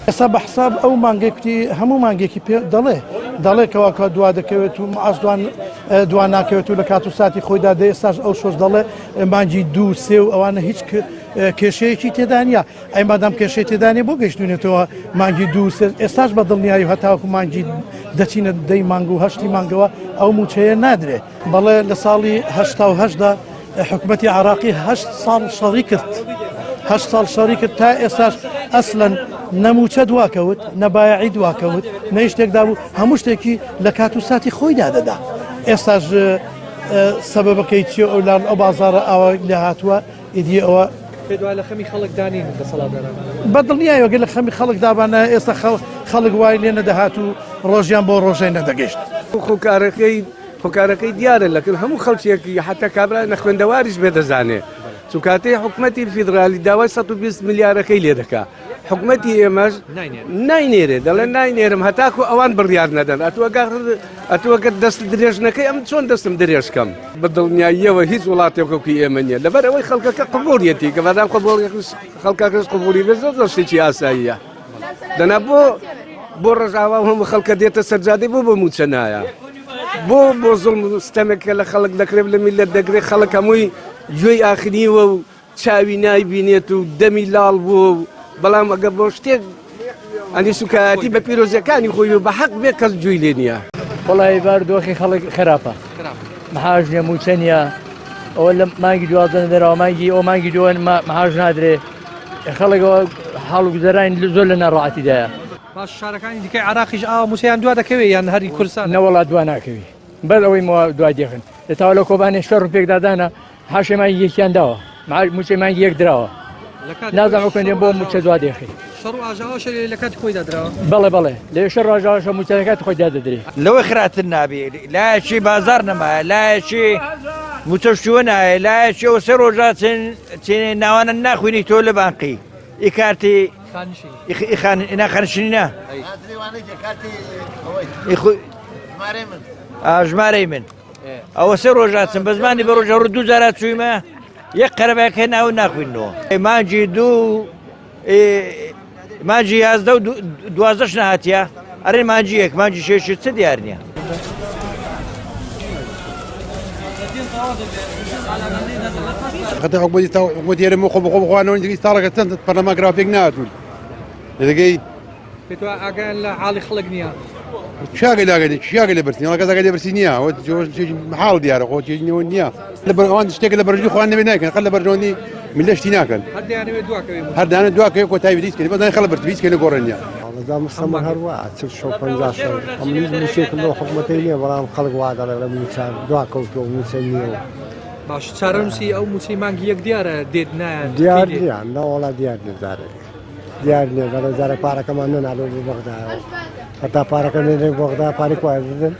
ئێستا بە حساب ئەو مانگەی کوتی هەموو مانگێکی پێ دەڵێ کەواکە دوا دەکەوێت و معاش دوان ناکەوێت و لە کات و ساتی خۆیدا دێ ئێستاش ئەو شۆش دەڵێ مانگی 2 3 و ئەوانە هیچ کێشەیەکی تێدا نیە ئەی مادام کێشەی تێدانێ بۆ گەشتونێتەوە مانگی 2 ئێستاش بە دڵنیایی هەتاوەکو مانگی دەچینە دەی مانگ و هەشتی مانگەوە ئەو موچەیە نادرێ بەڵێ لە ساڵی هەشتا حکوومەتی عراقی 8 ساڵ شەڕی کرد 8 ساڵ شەڕی کرد تا ئێستاش ئەسلەن نەموچە دواکەوت نەبایعی دواکەوت نە شتێکدا بوو هەموو شتێکی لە کات و ساتی خۆیدا دەدا ئێستاش سەبەبەکەی چیە ئەو لان ئەو بازارە ئاوا لە هاتووە ئیدی ئەوە پێدوای لە خەمی خەڵک دانین دەسەڵاتداران بەدڵنیایەوە لە خەمی خەڵک دابانە ئێستا خەڵک وای لێ نەدەهات و ڕۆژیان بۆ ڕۆژەی نەدەگەشت خۆکارەکەی دیارە لەکن هەموو خەڵکیێکی حتا کابرا نەخوێندەواریش بێدەزانێ چونکاتەی حکوومەتی فیدرالی داوای 120 میلیارەکەی لێ دەکا حکوومەتی ئێمەش ناینێرێ دەڵێن ناینێرم هەتاکو ئەوان بڕیار نەدەن ئەتووەگە دەست درێژنەکەی ئەم چۆن دەستم درێژکەم بەدڵنیاییەوە هیچ وڵاتێکەکەی ئێمە نیە لەبەر ئەوەی خەڵکەکە قبوڵیەتی کە بەدام خەڵکەکەش قبوڵی بێ زۆر شتێکی ئاساییە دەنا بۆ ڕژاوا هەموو خەڵکە دێتە سەرجادەی بۆ موچە نایە بۆ زۆڵم ستەمێکە لە خەڵک دەکرێت لە میلەت دەگرێت خەڵک هەمووی گوێی ئاخریوە و چاوی نایبینێت و دەمی لاڵ بووە و بەڵام ئەگەر بۆ شتێک ئەنی سوکایەتی بە پیرۆزیەکانی خۆی و بە حەق بێ کەس گوێی لێ نییە وڵی بارودۆخی خەڵک خراپە مەحاژ نیە موچە نییە ئەوە لە مانگی دوازدە دەرەوە مانگی ئەو مانگی دووە مەحاژ نادرێ خەڵکەوە حاڵ و گوزەرانی زۆر لە ناڕەحەتیدایە باش شارەکانی دیکەی عراقیش موچەیان دوا دەکەوێت یان هەری کوردستان نەوەڵات دوا ناکەوی بەس ئەوەی دوای دێخن لەتاوە لە کۆبانێ شەڕ پێکدادانە حاشێ مانگی یەکیان داوە موچەی مانگی یەک درراوە نازانم خوێنێ بۆ موچە دوا دێخی شەڕ و ئاژاوەش لە کاتی خۆی دادراوە بەڵێ لێ شەڕ ڕژاوەشە موچەکەات خۆی دادەدرێ لەوەی خراتن نابێ لایەکی بازار نەمایە لایەکی موچەشتووە نایە لایەکی ئەو سێ ڕۆژا چێنێ ناوانە ناخوێنی تۆ لە بانقی ئیکارتی ناخەنشینە ژمارەی من ئەوە سێ ڕۆژاتن بە زمانی بە ڕۆژە 2000 چوویمە یەک قەرەبەکە ناو ناخوێنەوە مانجی مانجی 11 و 12 نهاتیە ئەرێ مانجی یەک مانجی شێش چ دیار نییە خەتە حکوومەتی ئێرە خۆ بخۆ بخوانەوە ساڵەکە چەند پەرلەمانگرافێک نهاتوون دەگەی پێتوە ئاگیان لە حاڵی خەڵک نییە شاگەی لاگەنی شاگەی لە برسی ئەڵەکە زاگەی لە برسی نییە حاڵ دیارە خۆ چێژنەوە نییە ئەوان شتێک لە بەرژی خۆیان نەبێ ناکەن خەڵ لە بەرژەوەندی میلەشتی ناکەن هەردانە دواکەوێت کۆتایی بیستکەی بەزانانی خەڵ بەرتویستکەی لە گۆڕە نییە مستەمە هەروە ئەمریز موچێکم لەوە حکوومەتەی نییە بەڵام خەڵک وا دەڵێ لە موچان دواکەوتەوە موچە نییەوە باش چارەنووسی ئەو موچەی مانگی یەک دیارە دێت نایە دیار نییە نەوەڵا دیار نێزارێ دیار نییە دەڵێ جارێک پارەکەمان نەنالۆ بۆ بەغدایەوە هەتا پارەکە نێنێ بەغدا پارێک وایە دەدەن